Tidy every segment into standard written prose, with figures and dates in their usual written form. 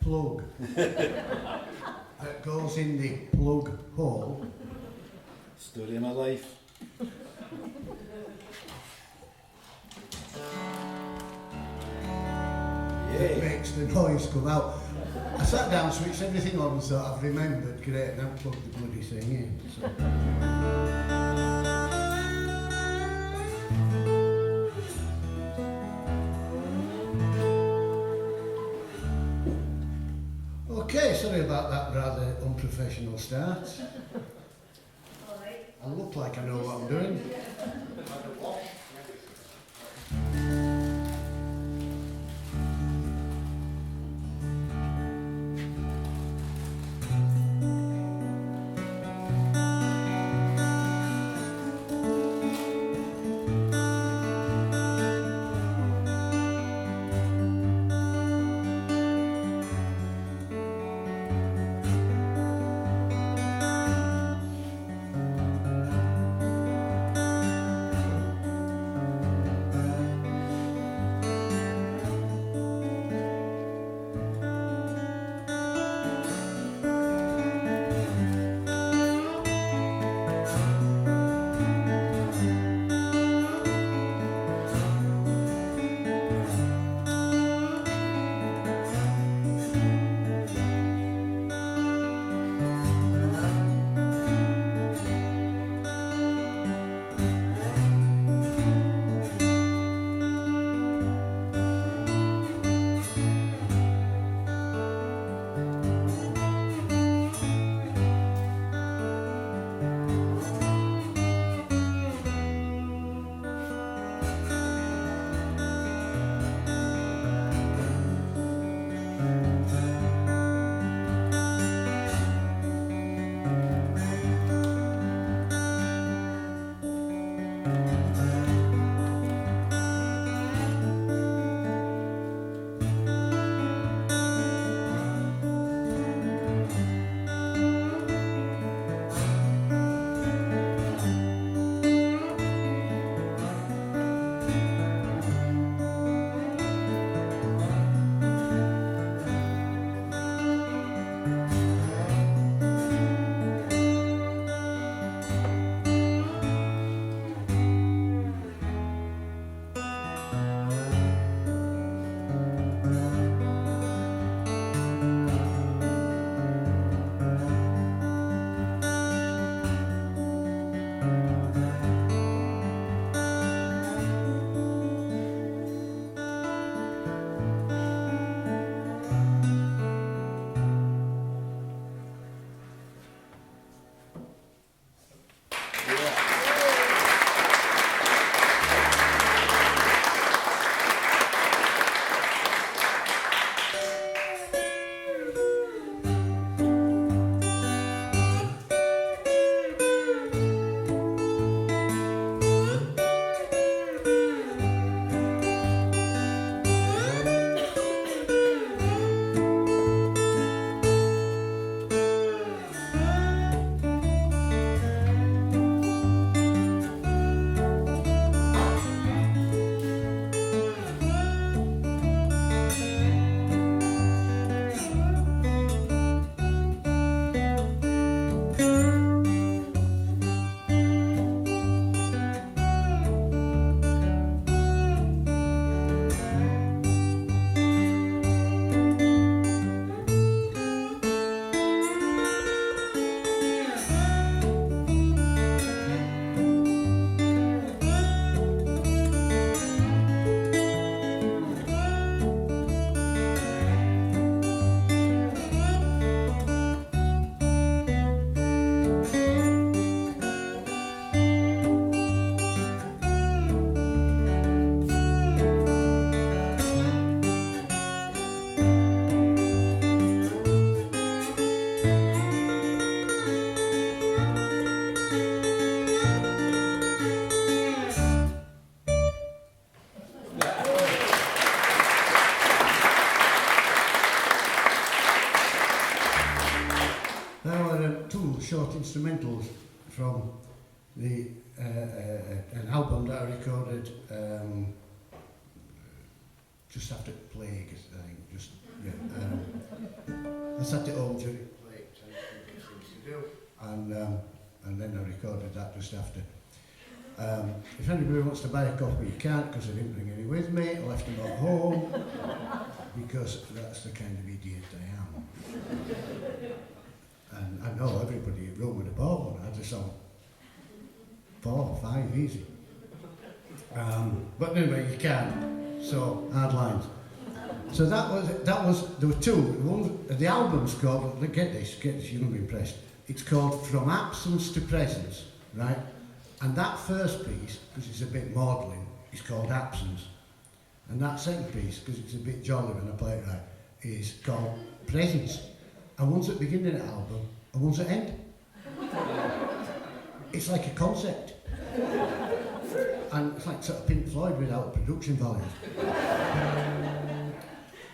plug that goes in the plug hole. Story of my life. That makes the noise come out. I sat down, switched everything on, and thought I've remembered, great, and then plugged the bloody thing in. So. Okay, sorry about that rather unprofessional start. I look like I know what I'm doing. short instrumentals from the an album that I recorded just after the plague, I think, just, yeah. I sat at home during the plague, trying to think of things to do, and then I recorded that just after. If anybody wants to buy a copy, you can't, because I didn't bring any with me. I left them at home, because that's the kind of idiot I am. And I know everybody in Rome would have bought one. I just saw 4 or 5 easy. But anyway, you can't. So, hard lines. So that was, there were 2. The album's called, get this, you're going to be impressed. It's called From Absence to Presence, right? And that first piece, because it's a bit maudlin, is called Absence. And that second piece, because it's a bit jolly when I play it right, is called Presence. And one's at the beginning of the album, and one's at the end. It's like a concept. And it's like sort of Pink Floyd without production values.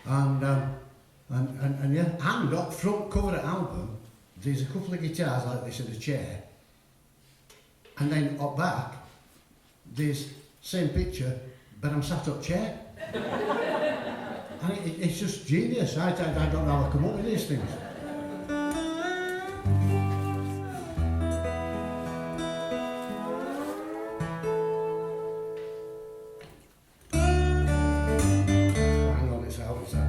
And yeah, and up front cover of the album, there's a couple of guitars like this in a chair. And then up back, there's same picture, but I'm sat up chair. And it's just genius. I don't know how I come up with these things. Hang on, it's out, it's out.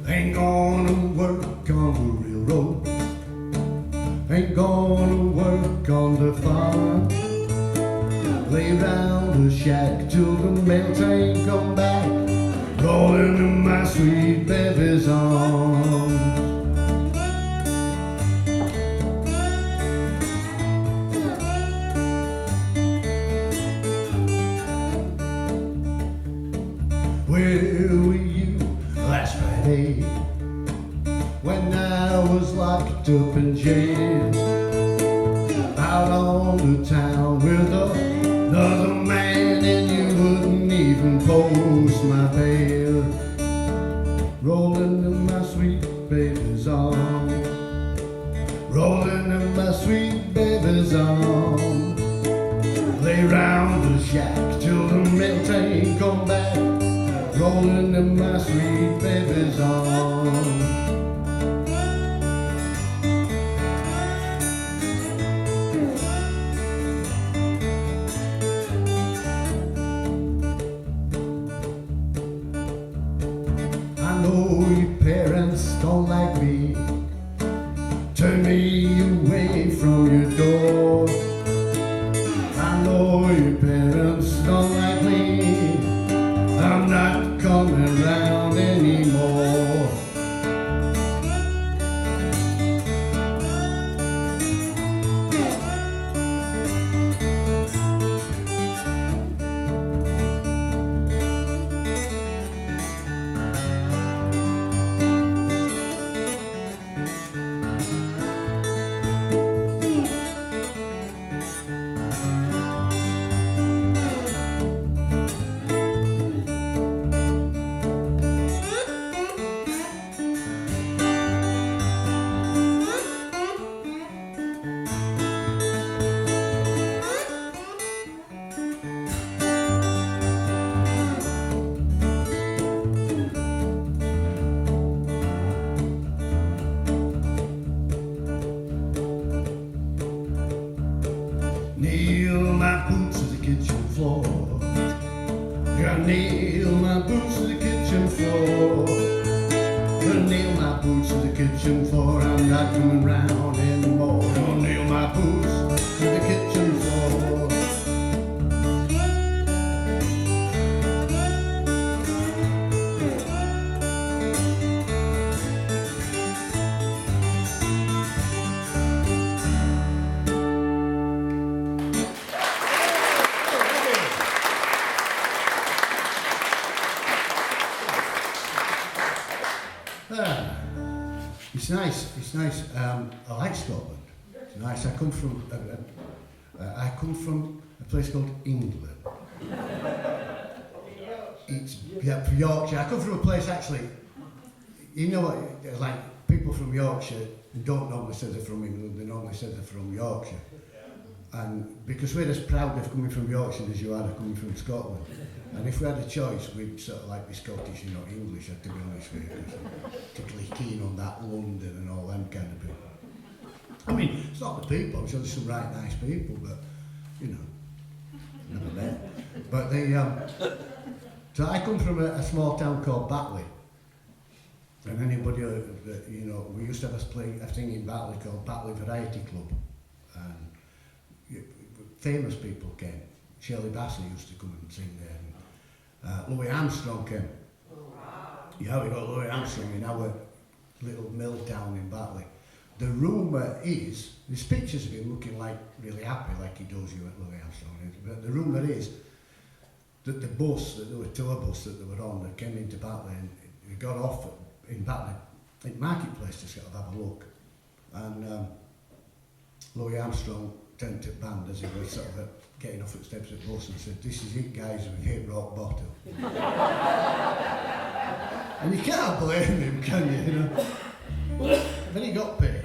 Ain't gonna work on the railroad, ain't gonna work on the farm, lay round the shack till the mail train come back, rolling in my sweet baby's arms. Where were you last Friday, when I was locked up in jail, out on the town with another man, and you wouldn't even post my bail, rolling in my sweet baby's arms, rolling in my sweet baby's arms, lay round the shack till the mail train come back, rolling in my sweet baby's arms. I know your parents don't like me, turn me away from your door. I know your parents don't like me, I'm not coming round anymore. Nail my boots to the kitchen floor, gotta nail my boots to the kitchen floor, gonna nail my boots to the kitchen floor, I'm not coming round anymore, gonna nail my boots to the kitchen floor. It's nice, I like Scotland, it's nice. I come from I come from a place called England. It's from Yorkshire. I come from a place actually, you know what, like people from Yorkshire don't normally say they're from England, they normally say they're from Yorkshire. And because we're as proud of coming from Yorkshire as you are of coming from Scotland. And if we had a choice, we'd sort of like be Scottish and not English, to be honest with you, because I'm particularly keen on that London and all them kind of people. I mean, it's not the people, I'm sure there's some right nice people, but, you know, never met. But so I come from a small town called Batley. And anybody, you know, we used to have a thing in Batley called Batley Variety Club. And famous people came. Shirley Bassey used to come and sing there. Louis Armstrong came. Yeah, we got Louis Armstrong in our little mill town in Batley. The rumour is, there's pictures of him looking like really happy, like he does you at Louis Armstrong is, but the rumour is that the bus, that there were tour bus that they were on, that came into Batley and we got off in Batley, in Marketplace to sort of have a look. And Louis Armstrong turned to the band as he was sort of getting off at the steps of the bus and said, "This is it guys, we've hit rock bottom." And you can't blame him, can you, you know? Then he got paid.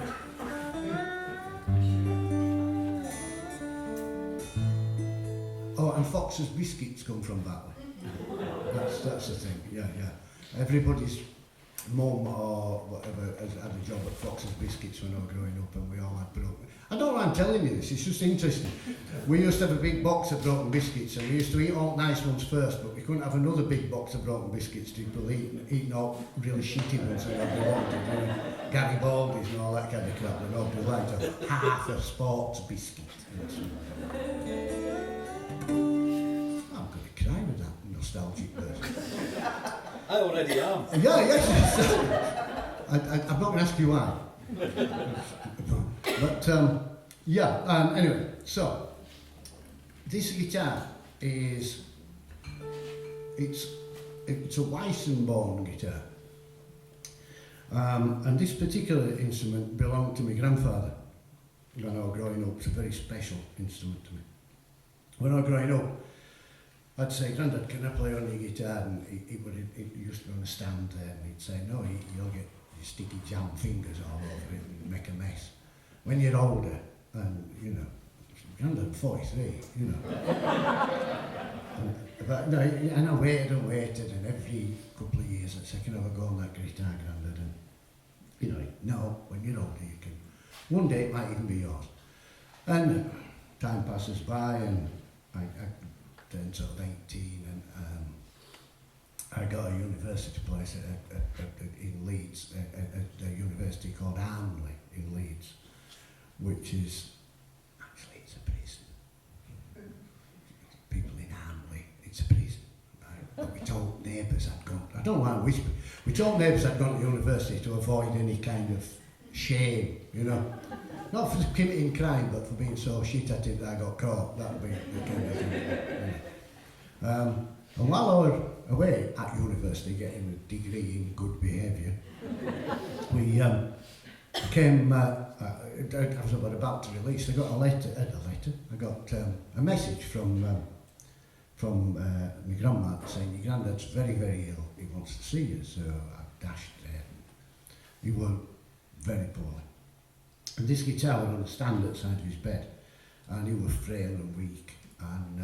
Oh, and Fox's biscuits come from Batley. That's the thing, yeah. Everybody's mum or whatever has had a job at Fox's Biscuits when I was growing up, and we all had broken. I don't know why I'm telling you this, it's just interesting. We used to have a big box of broken biscuits, and we used to eat all nice ones first, but we couldn't have another big box of broken biscuits to people eating all really shitty ones that nobody wanted, you know, Garibaldi's and all that kind of crap that nobody liked. So half a sports biscuit. I'm going to cry with that nostalgic person. I already am. Yes. I'm not going to ask you why. But anyway, so this guitar is it's a Weissenborn guitar, and this particular instrument belonged to my grandfather when I was growing up. It's a very special instrument to me. When I was growing up, I'd say, "Grandad, can I play on your guitar?" And he used to be on a stand there, and he'd say, "No, you'll get your sticky jam fingers all over it and make a mess." When you're older, and you know, Grandad 43, you know. But no, and I waited, and every couple of years I'd say, "Can I have a go on that guitar, Grandad?" And you know, no, when you're older you can. One day it might even be yours. And time passes by, and I turned sort of 18, and I got a university place in Leeds, at a university called Armley in Leeds, which is, actually it's a prison. People in Armley, it's a prison. Right? But we told neighbours I'd gone, I don't want to whisper, we told neighbours I'd gone to university to avoid any kind of shame, you know. Not for committing crime, but for being so shit at it that I got caught. That would be the kind of thing. You know. And while I was away at university getting a degree in good behaviour, we came, I was about to release, I got I got a message from my grandma saying, "Your granddad's very, very ill, he wants to see you." So I dashed there. He was very poorly. And this guitar was on a stand at the side of his bed, and he was frail and weak, and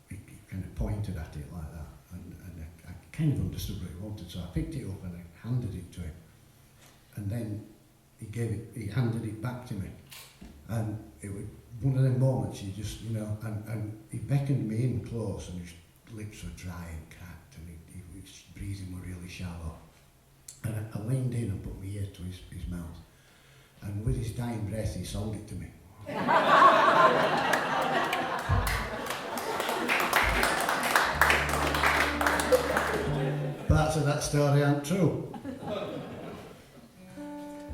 he kind of pointed at it like that, and I kind of understood what he wanted, so I picked it up and I handed it to him, and then he handed it back to me, and it was one of them moments you just, you know, and he beckoned me in close, and his lips were dry and cracked, and his breathing was really shallow, and I leaned in and put my ear to his mouth. And with his dying breath, he sold it to me. Parts of that story aren't true. I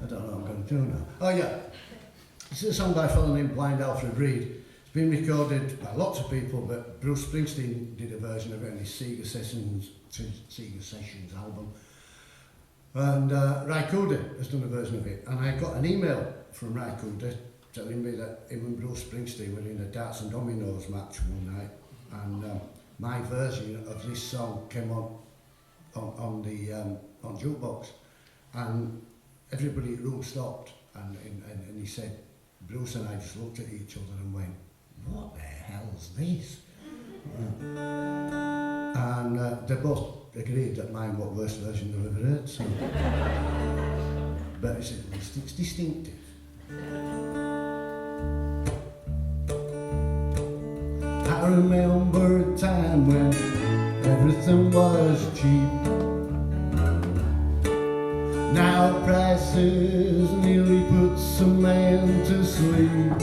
don't know what I'm going to do now. Oh yeah, this is a song by a fellow named Blind Alfred Reed. It's been recorded by lots of people, but Bruce Springsteen did a version of it in his Sega Sessions album. And Ry Cooder has done a version of it, and I got an email from Ry Cooder telling me that him and Bruce Springsteen were in a darts and dominoes match one night, and my version of this song came on jukebox, and everybody in the room stopped, and he said, Bruce and I just looked at each other and went, what the hell's this? And they both agreed that mine was the worst version they've ever heard, so. But it's distinctive. I remember a time when everything was cheap. Now prices nearly put some man to sleep.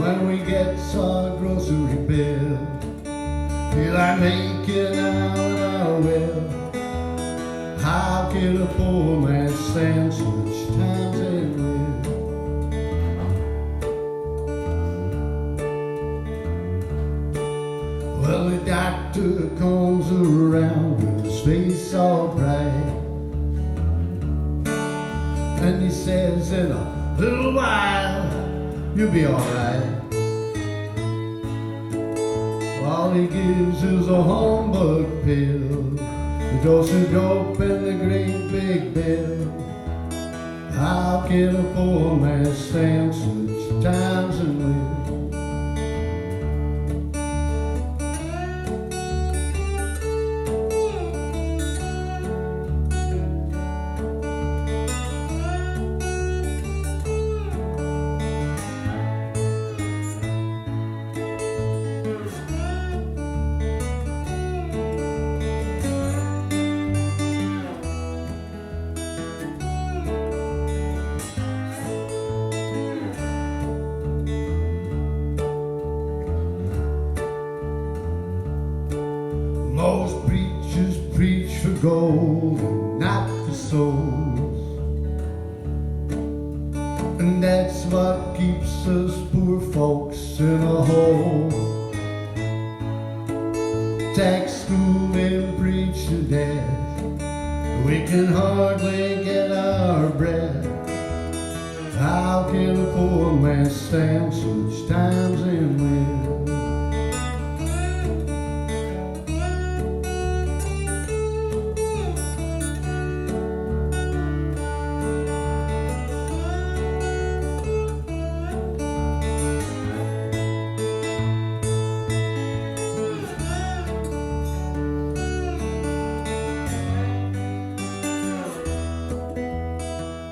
When we get our grocery bill, feel like making out our will. How can a poor man stand such times and live? Well, the doctor comes around with his face all bright, and he says, in a little while you'll be alright. All he gives is a humbug pill, the dose of dope and the great big bill. How can a poor man stand such times and live? Most preachers preach for gold and not for souls, and that's what keeps us poor folks in a hole. Tax school and preach to death, we can hardly get our breath. How can a poor man stand such times and live?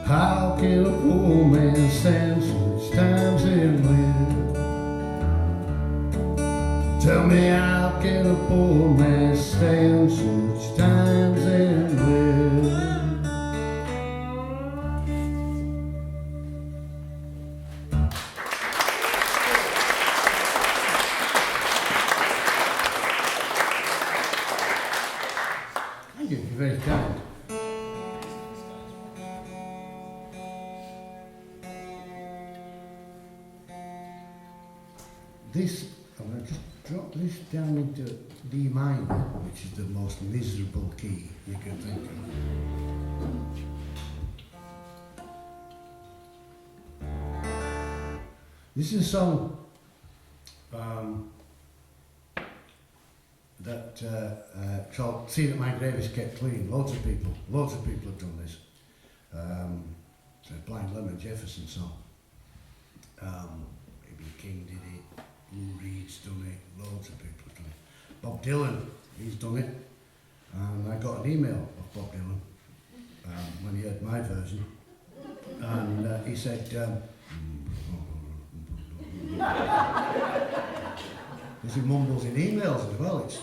How can a poor man stand such times and live? Tell me, how can a poor man stand such times and live? Thank you, you're very kind. This, I'm going to just drop this down into D minor, which is the most miserable key you can think of. This is a song called See That My Grave Is Kept Clean. Loads of people have done this. It's a Blind Lemon Jefferson song. B.B. King did it. Lou Reed's done it, loads of people have done it. Bob Dylan, he's done it. And I got an email of Bob Dylan when he heard my version. And he said, because he mumbles in emails as well. It's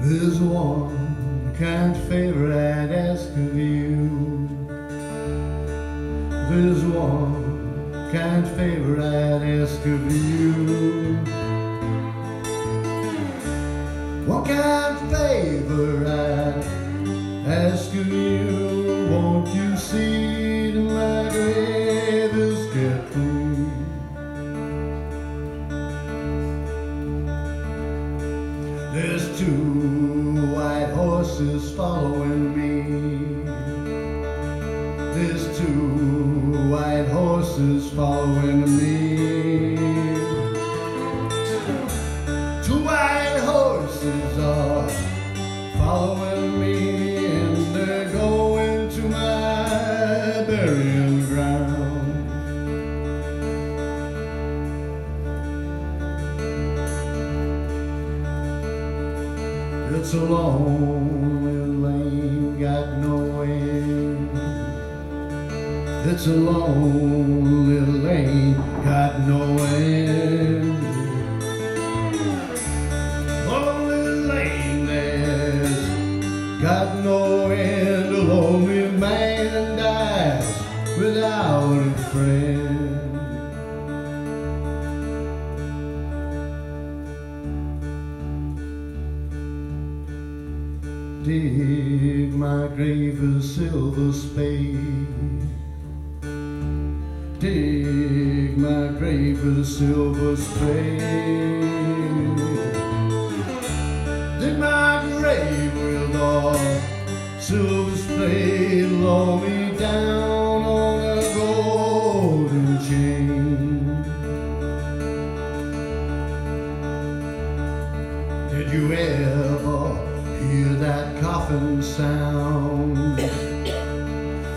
There's one kind favor I'd ask of you. There's one kind favor I'd ask of you. One kind favor I'd ask of you. Won't you see that my grave is kept clean? There's two white horses following me. There's two white horses following me. Two white horses are following me, and they're going to my burying ground. It's a lonely lane, got no end. It's a lonely lane, got no end. Lonely lane, there's got no end. A lonely man dies without a friend. Dig my grave a silver spade. Dig my grave with a silver spade. Dig my grave with a silver spade. Lower me down on a golden chain. Did you ever hear that coffin sound?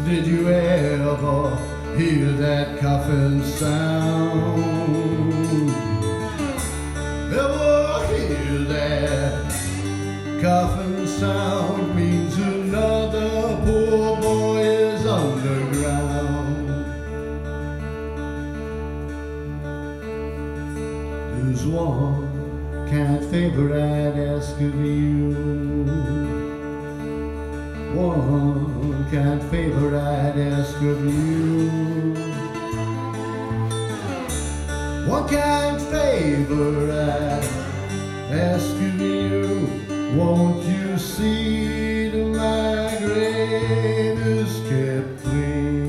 Did you ever hear that coffin sound? Ever hear that coffin sound? Means another poor boy is underground. There's one kind favor I'd ask of you. One kind favor I'd ask of you. One kind favor I'd ask of you. Won't you see that my grave is kept clean?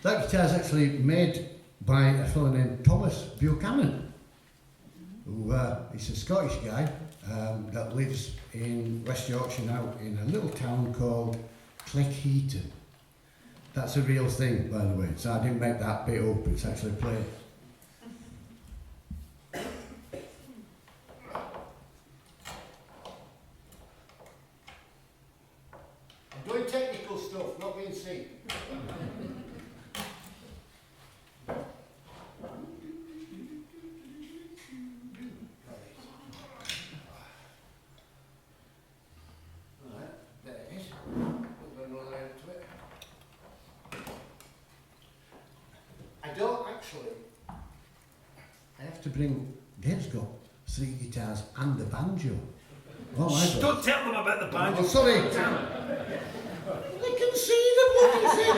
That guitar is actually made by a fellow named Thomas Buchanan, who is a Scottish guy that lives in West Yorkshire now in a little town called Cleckheaton. That's a real thing, by the way, so I didn't make that bit up, it's actually played. I'm doing technical stuff, not being seen. I have to bring, Dave's got 3 guitars and the banjo. Oh my God. Don't tell them about the banjo. Oh, sorry. They can see the bloody thing.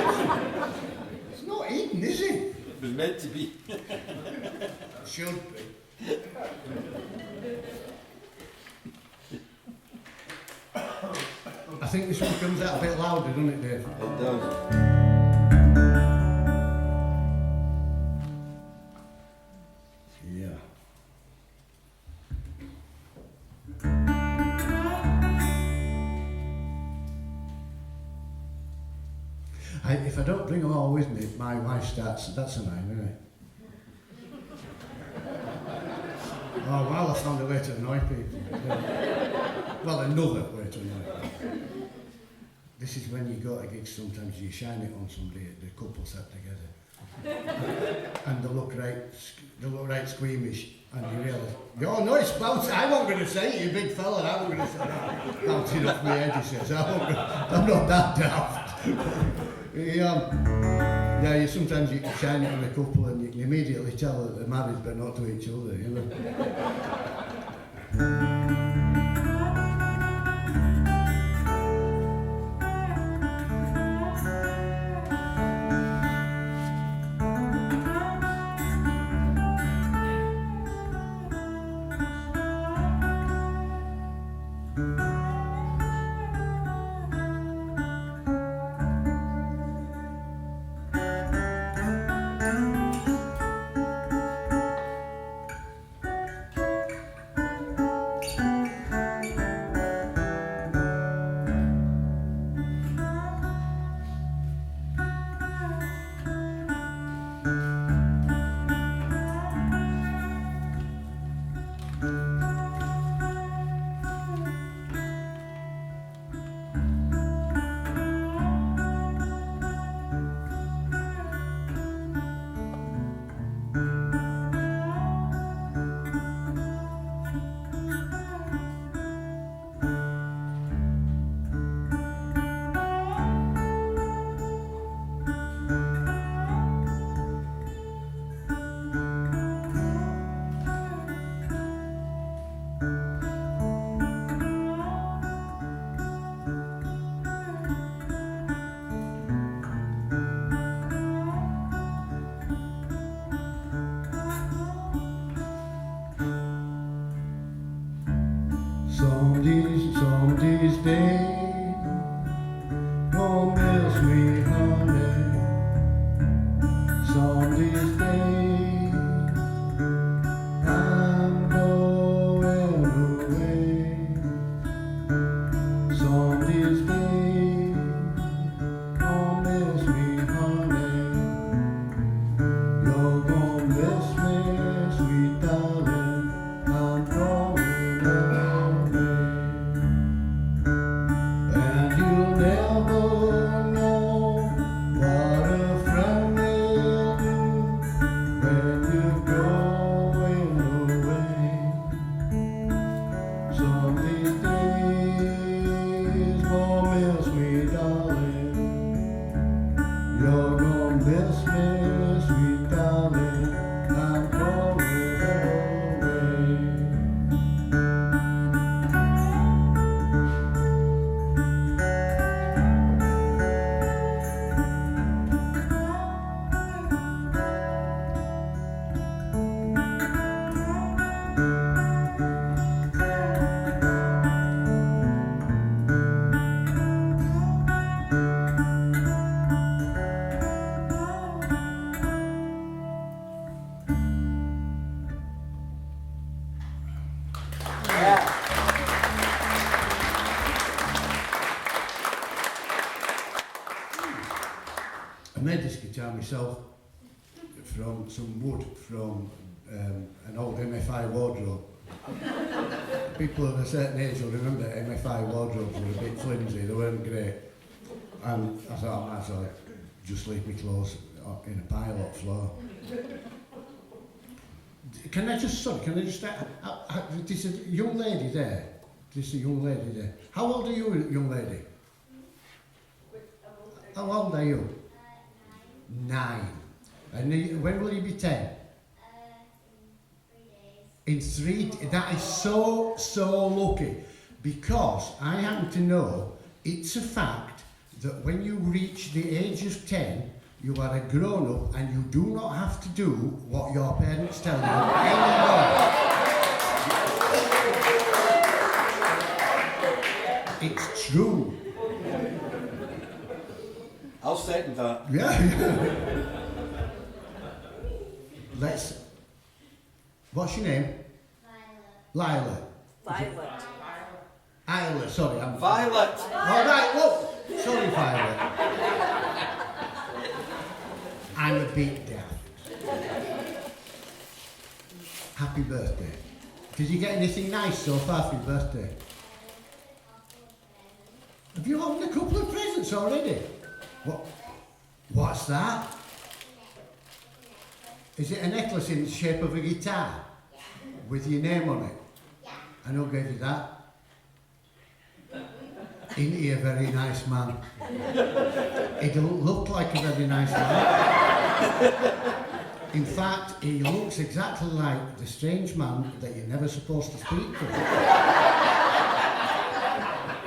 It's not hidden, is it? It was meant to be. It should be. I think this one comes out a bit louder, doesn't it, Dave? It does. If I don't bring them all with me, my wife starts, that's a 9, isn't it? Oh, well, I found a way to annoy people. Well, another way to annoy people. This is when you go to gigs, sometimes you shine it on somebody, the couple sat together. And they look right squeamish, And you realise, oh no, it's bouncing. I wasn't going to say it, you big fella. I wasn't going to say that. Bouncing off my head, he says. I'm not that daft. Yeah, sometimes you can shine it on a couple and you can immediately tell that they're married but not to each other, you know. Somebody's day won't miss me, honey. Somebody's day I'm going away. Somebody's day won't miss me, honey. You're gonna miss me, sweet darling. I'm going away. I made this guitar myself from some wood from an old MFI wardrobe. People of a certain age will remember MFI wardrobes were a bit flimsy, they weren't great. And I thought, I might as well just leave my clothes in a pile on the floor. Can I just this is a young lady there. How old are you, young lady? How old are you? 9. And when will you be 10? In 3 days. That is so lucky, because I happen to know it's a fact that when you reach the age of 10, you are a grown-up and you do not have to do what your parents tell you anymore. It's true. I'll second that. Yeah. What's your name? Lila. Violet. Isla, sorry, I'm... Violet! All right, look. Sorry, Violet. I'm a bit daft. Happy birthday. Did you get anything nice so far for your birthday? Have you opened a couple of presents already? What's that? Is it a necklace in the shape of a guitar? with your name on it. Yeah. And who gave you that? Isn't he a very nice man? He don't look like a very nice man. In fact, he looks exactly like the strange man that you're never supposed to speak to.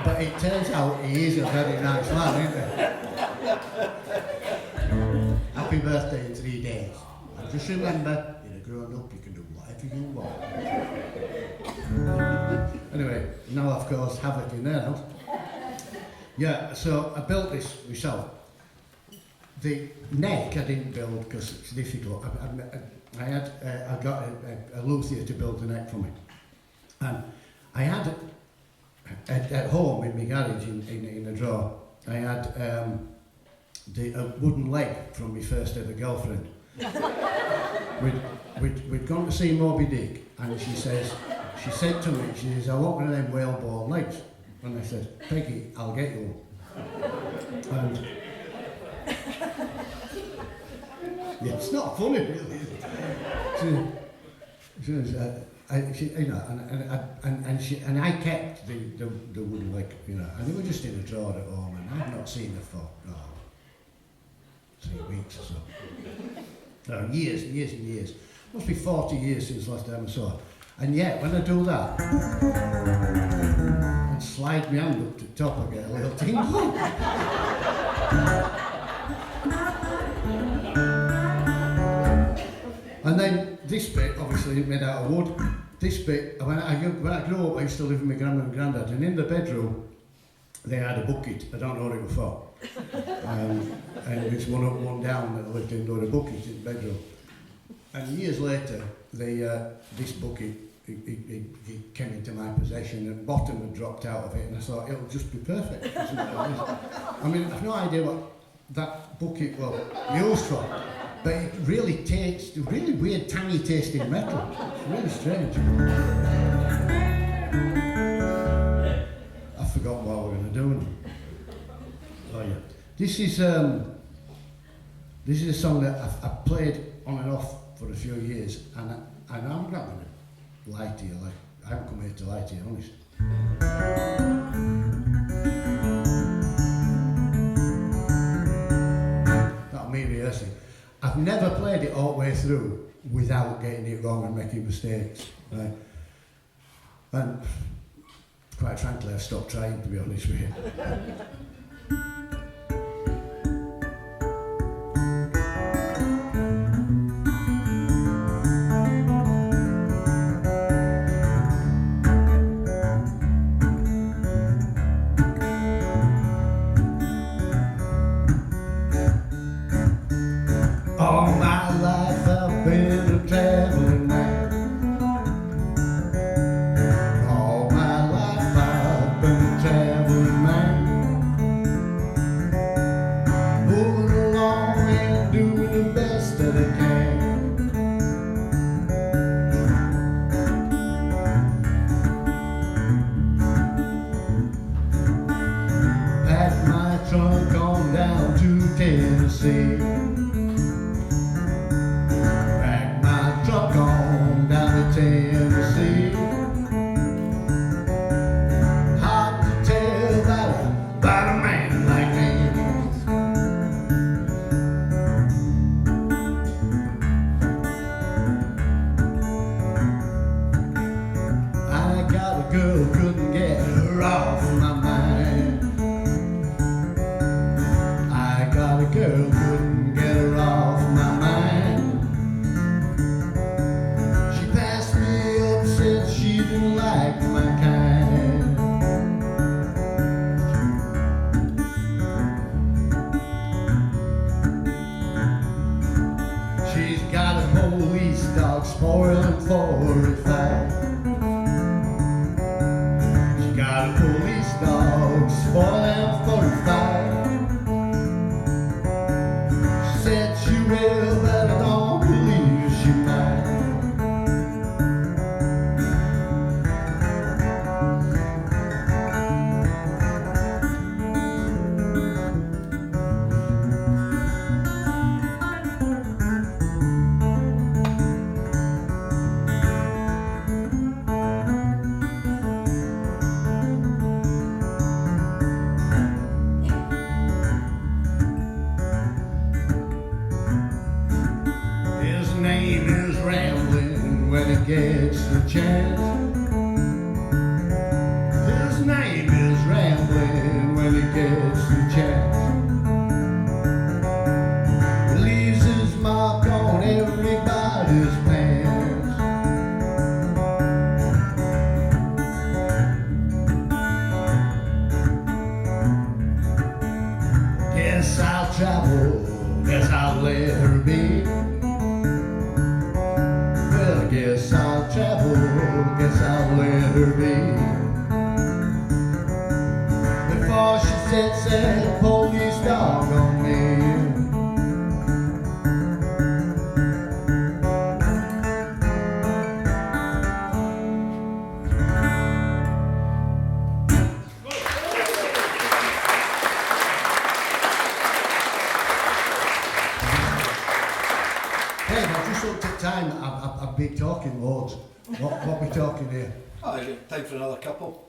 But it turns out he is a very nice man, isn't he? Happy birthday in 3 days. And just remember, you're a grown up, you can do whatever you want. Anyway, now of course, havoc in there now. Yeah, so I built this myself. The neck I didn't build because it's difficult. I got a luthier to build the neck for me. And I had, at home in my garage in a drawer, I had a wooden leg from my first ever girlfriend. We'd gone to see Moby Dick, and she said to me, she says, I want one of them whalebone legs. And I said, Peggy, I'll get you one. And yeah, it's not funny, really. Is it? And I kept the wooden leg, you know, and they were just in a drawer at home, and I've not seen her for 3 weeks or so. No, years and years. Must be 40 years since last time I saw her. And yet, when I do that, and slide my hand up to the top, I get a little tingle. And then this bit, obviously made out of wood. This bit, when I grew up, I used to live with my grandma and granddad, and in the bedroom, they had a bucket. I don't know what it was for. And it's one up, one down that I lived in, there was a bucket in the bedroom. And years later, this bucket, it came into my possession, and the bottom had dropped out of it, and I thought, it'll just be perfect. I mean, I've no idea what that bucket will used for, but it really tastes, really weird, tangy tasting metal. It's really strange. I've forgotten what we're going to do now. Oh yeah. This is a song that I've played on and off for a few years, and I'm not going to lie to you, like, I haven't come here to lie to you, honest. Not me rehearsing. I've never played it all the way through without getting it wrong and making mistakes, right? And quite frankly, I've stopped trying, to be honest with you. All my life I've been a traveling man. All my life I've been a traveling man. Moving along and doing the best that I can. Packed my trunk on down to Tennessee. Tennessee. Hard to tell about a man like me. I got a girl, couldn't get her off my mind. I got a girl, couldn't get her off my mind. She didn't like my kind. She's got a police dog spoiling for a fight. She got a police dog spoiling for a fight. She said she will, but I don't believe she might. when he gets the chance. His name is rambling when he gets the chance. He leaves his mark on everybody's pants. Guess I'll travel, guess I'll let her be. Well, guess I'll travel, guess I'll let her be. Before she sets that police dog on me. Hey, I've just looked at time. I've been talking loads. What we talking here? Oh, time for another couple.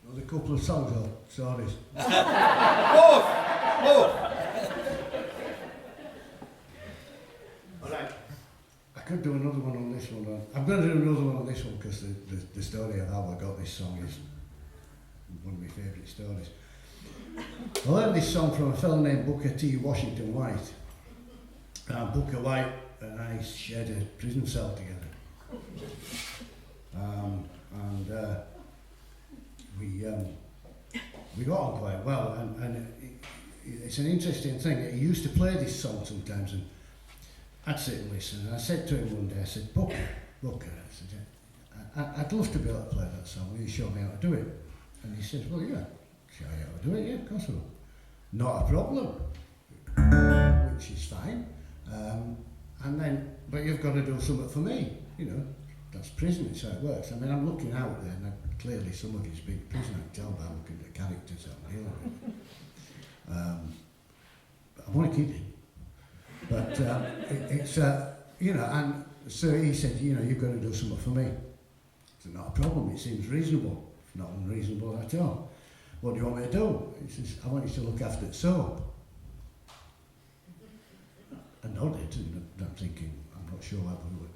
There's a couple of songs or stories. Both! Both! Alright. I could do another one on this one. I'm going to do another one on this one because the story of how I got this song is one of my favourite stories. I learned this song from a fellow named Booker T. Washington White. Booker White and I shared a prison cell together. We got on quite well, and it's an interesting thing. He used to play this song sometimes, and I'd sit and listen. And I said to him one day, I said, Booker, I said, I'd love to be able to play that song. Will you show me how to do it? And he says, well, yeah, show you how to do it, yeah, of course I will. Not a problem, which is fine. And then, but you've got to do something for me, you know. That's prison, it's how it works. I mean, I'm looking out there, and clearly some of it's been prison, I can tell by looking at the characters I'm dealing with. But I want to keep it. But it's, you know, and so he said, you know, you've got to do something for me. It's not a problem, it seems reasonable. It's not unreasonable at all. What do you want me to do? He says, I want you to look after the soap. I nodded, and I'm thinking, I'm not sure what we would.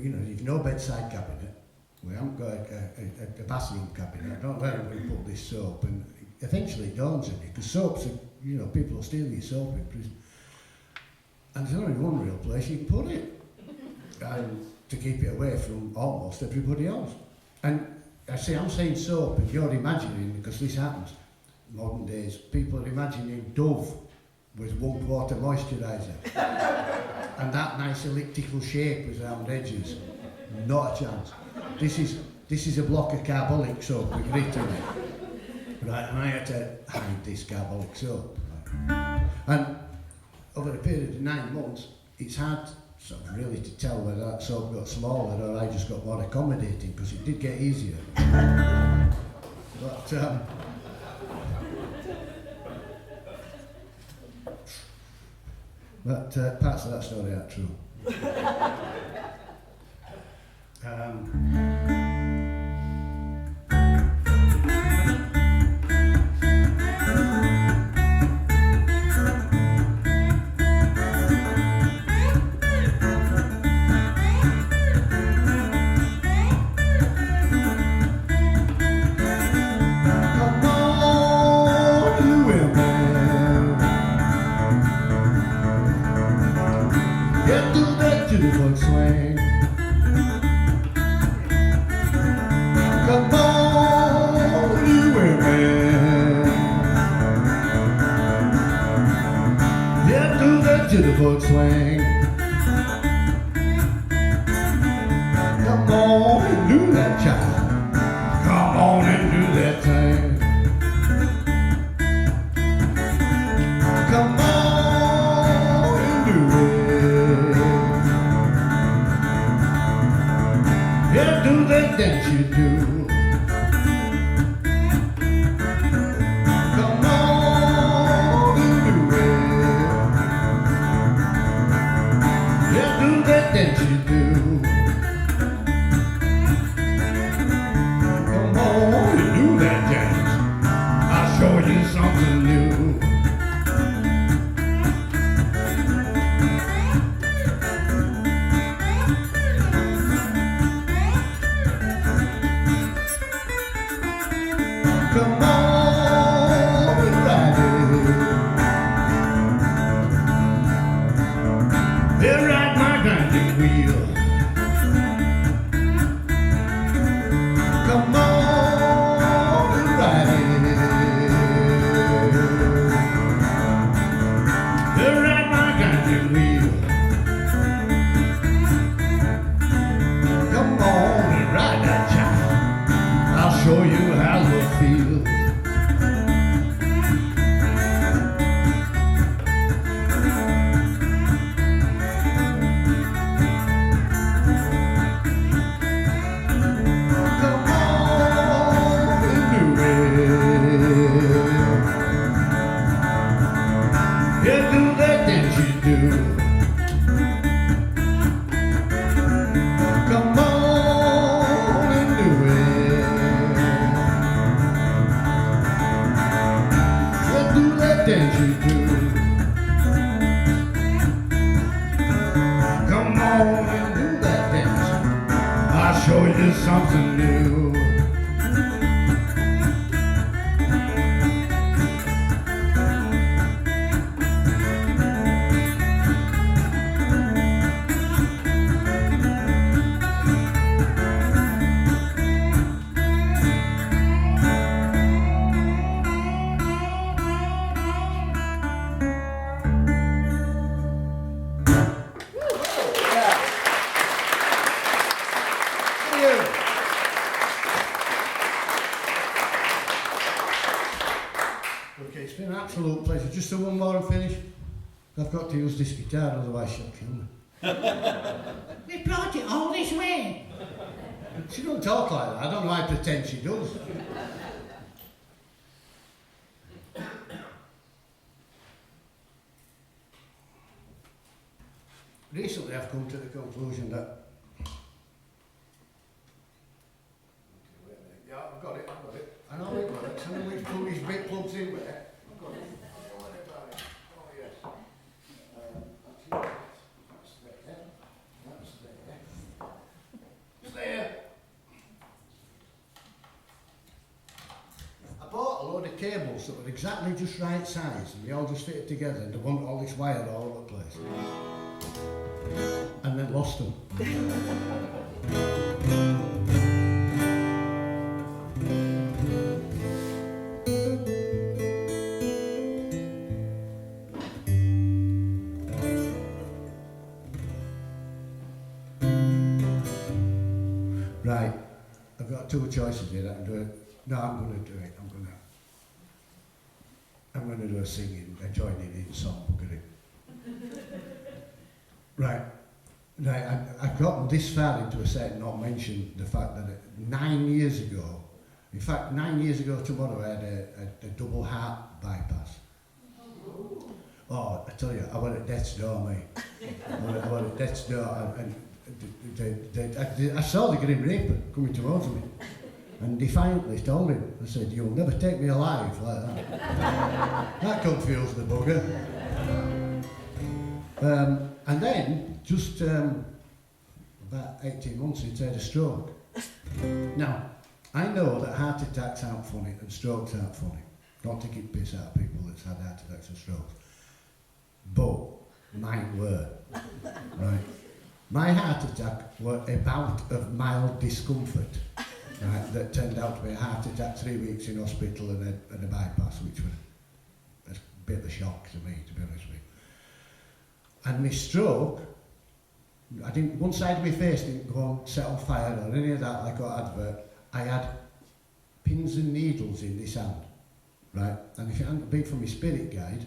You know, you've no bedside cabinet. We haven't got a bathroom cabinet. I don't know where we put this soap. And eventually it dawns on you, because soaps are, you know, people will steal your soap in prison. And there's only one real place you can put it. And to keep it away from almost everybody else. And I say, I'm saying soap, and you're imagining, because this happens, modern days, people are imagining Dove with 1 quart moisturiser. And that nice elliptical shape with round edges. Not a chance. This is a block of carbolic soap with grit in it. Right, and I had to hide this carbolic soap. Right. And over a period of 9 months, it's hard sort of really to tell whether that soap got smaller or I just got more accommodating, because it did get easier. But parts of that story aren't true. Swing. Come on, you women. Yeah, do that jitterbug swing. Come on and do that, child. Come on and do that thing. Come on and do it. Yeah, do that dance you do. Come on and do it. Yeah, do that dance you do. Come on and do that dance. I'll show you something new. show you something new. Okay, it's been an absolute pleasure. Just do one more and finish. I've got to use this guitar, otherwise she'll kill me. We brought it all this way. She don't talk like that. I don't know why I pretend she does. Recently I've come to the conclusion that... Yeah, I've got it. I know it works. I know which bit plugs in where. I've got it. Don't worry about it. Oh, yes. That's there. That's there. It's there. I bought a load of cables that were exactly just right size, and they all just fitted together, and they want all this wire all over the place. And then lost them. Right, I've got two choices here. I can do it. No, I'm going to do it. I'm going to do a singing, a joining in song. Right, I've gotten this far into a set, not mention the fact that 9 years ago, in fact 9 years ago tomorrow, I had a double heart bypass. Oh, I tell you, I went at death's door, mate. I went at death's door, and I saw the Grim Reaper coming towards me, and defiantly told him, I said, "You'll never take me alive like that." That confused the bugger. And then, just about 18 months, he'd had a stroke. Now, I know that heart attacks aren't funny and strokes aren't funny. Don't take it piss out of people that's had heart attacks and strokes. But mine were. Right? My heart attack were a bout of mild discomfort, right, that turned out to be a heart attack, 3 weeks in hospital and a bypass, which was a bit of a shock to me, to be honest with you. And my stroke, one side of my face didn't go on, set on fire or any of that like on advert. I had pins and needles in this hand, right? And if it hadn't been for my spirit guide,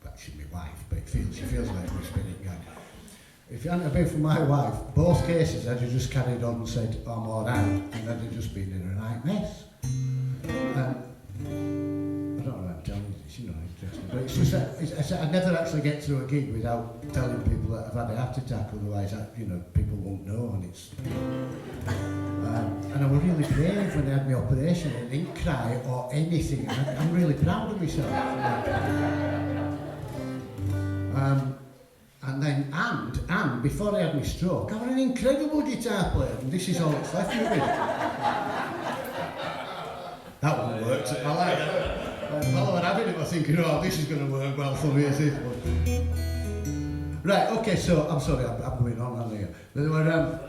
well, she's my wife, but she feels like my spirit guide. If it hadn't been for my wife, both cases I'd have just carried on and said, I'm all right, and I'd have just been in a right mess. I don't know why I'm telling you this, interesting. But it's just I never actually get through a gig without telling people that I've had a heart attack, otherwise, people won't know, and it's... and I was really brave when I had my operation, I didn't cry or anything, and I'm really proud of myself. And before I had my stroke, I was an incredible guitar player, and this is all that's left of me. That one worked. I like that. While I was having it, I was thinking, oh, this is going to work well for me as this one. Right, okay, so, I'm sorry, I'm going on, aren't I? There were,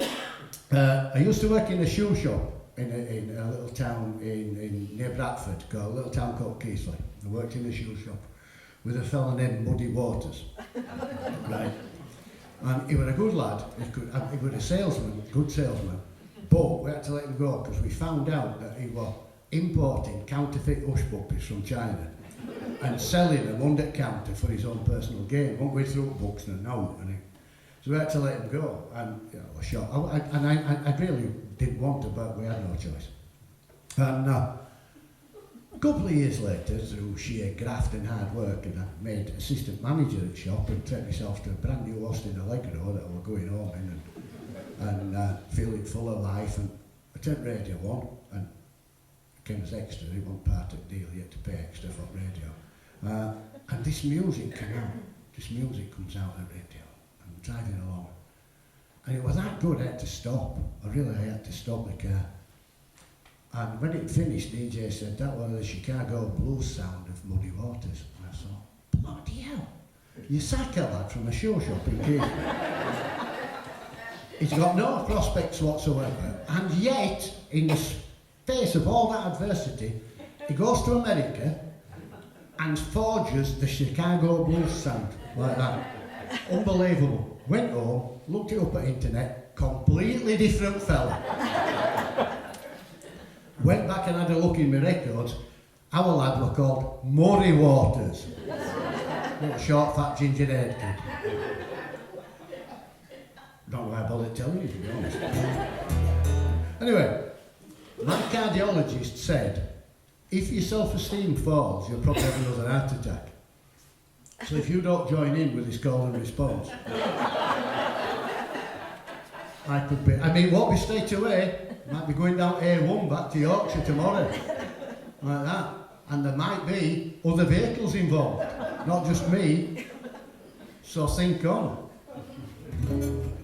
I used to work in a shoe shop in a little town near Bradford, a little town called Keighley. I worked in a shoe shop with a fella named Muddy Waters. Right. And he was a good lad, he was a salesman, good salesman, but we had to let him go because we found out that he was importing counterfeit hush puppies from China and selling them under counter for his own personal gain. Went with through books and a note, so we had to let him go. And I was shocked. I really didn't want to, but we had no choice. And a couple of years later, through sheer graft and hard work, and I made assistant manager at the shop and took myself to a brand new Austin Allegro that I was going home in and feeling full of life. And I turned radio on and came as extra. It wasn't part of the deal, you had to pay extra for radio. And this music came out. This music comes out of the radio. I'm driving along. And it was that good, I had to stop. I had to stop the car. And when it finished, DJ said, that was the Chicago blues sound of Muddy Waters. And I thought, bloody hell, you sack a lad from a show shop in Kew. He's got no prospects whatsoever. And yet, in the face of all that adversity, he goes to America and forges the Chicago blues sound like that. Unbelievable. Went home, looked it up at internet, completely different fella. Went back and had a look in my records. Our lad were called Murray Waters. Little short, fat, ginger-haired kid. Don't know why I bothered telling you, to be honest. Anyway, my cardiologist said, if your self-esteem falls, you'll probably have another heart attack. So if you don't join in with this call and response, I could be, won't be straight away. Might be going down A1 back to Yorkshire tomorrow. Like that. And there might be other vehicles involved, not just me. So think on.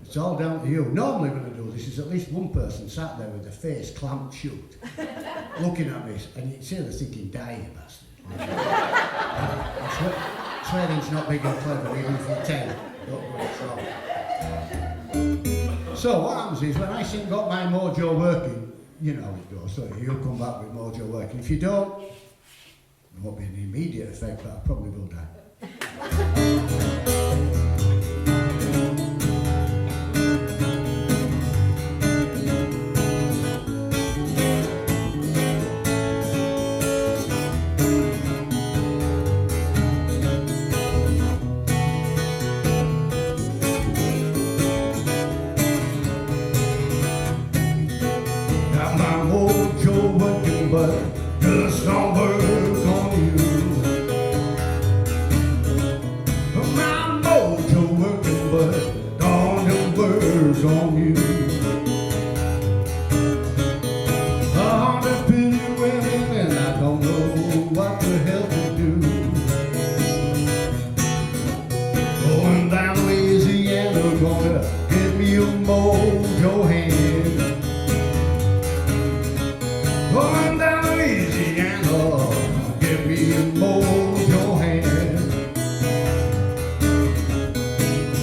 It's all down to you. Normally when I do this, there's at least one person sat there with their face clamped shut, looking at me, and you'd see they're thinking, die, you bastard. Swearing's not big and clever, even if you're 10. Don't go wrong. So what happens is, when I think got my mojo working, you know how it goes, so you'll come back with mojo working. If you don't, there won't be an immediate effect, but I probably will die. But just don't work on you. My mojo working, but don't just work on you. 100 pretty women and I don't know what the hell to do. Going down Louisiana, gonna get me a mojo hand. Going down Louisiana, give me a mojo hand.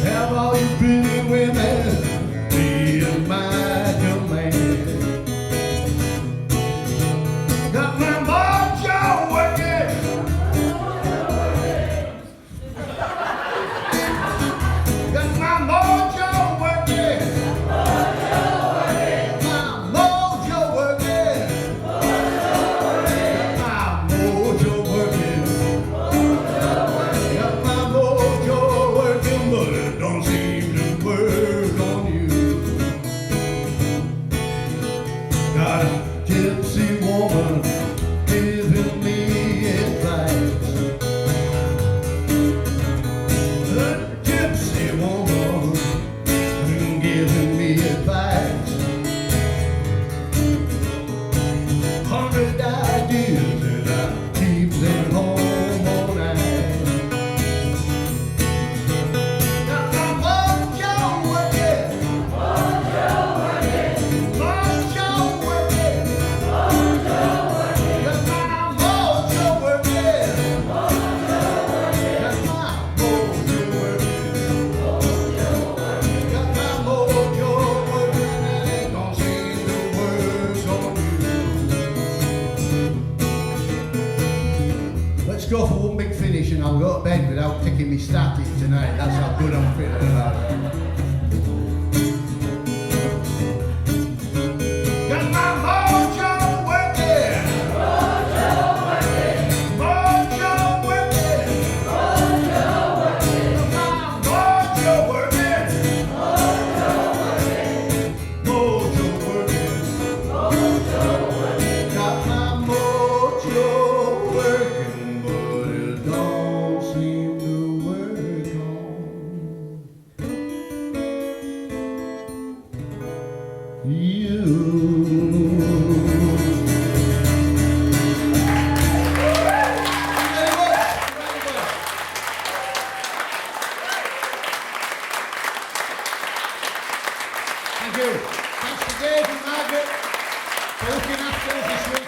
Have all you pretty women be in my command. Got my mojo working. Got my mojo working. Go for one big finish and I'll go to bed without taking me static tonight. That's how good I'm feeling about it. Got my mojo working. Mojo working. Mojo working. Mojo working. Got my mojo working. Mojo working. Mojo working. Got my mojo working. Don't seem to work on you. Thank you. Thanks to Dave and Margaret for looking after us this week.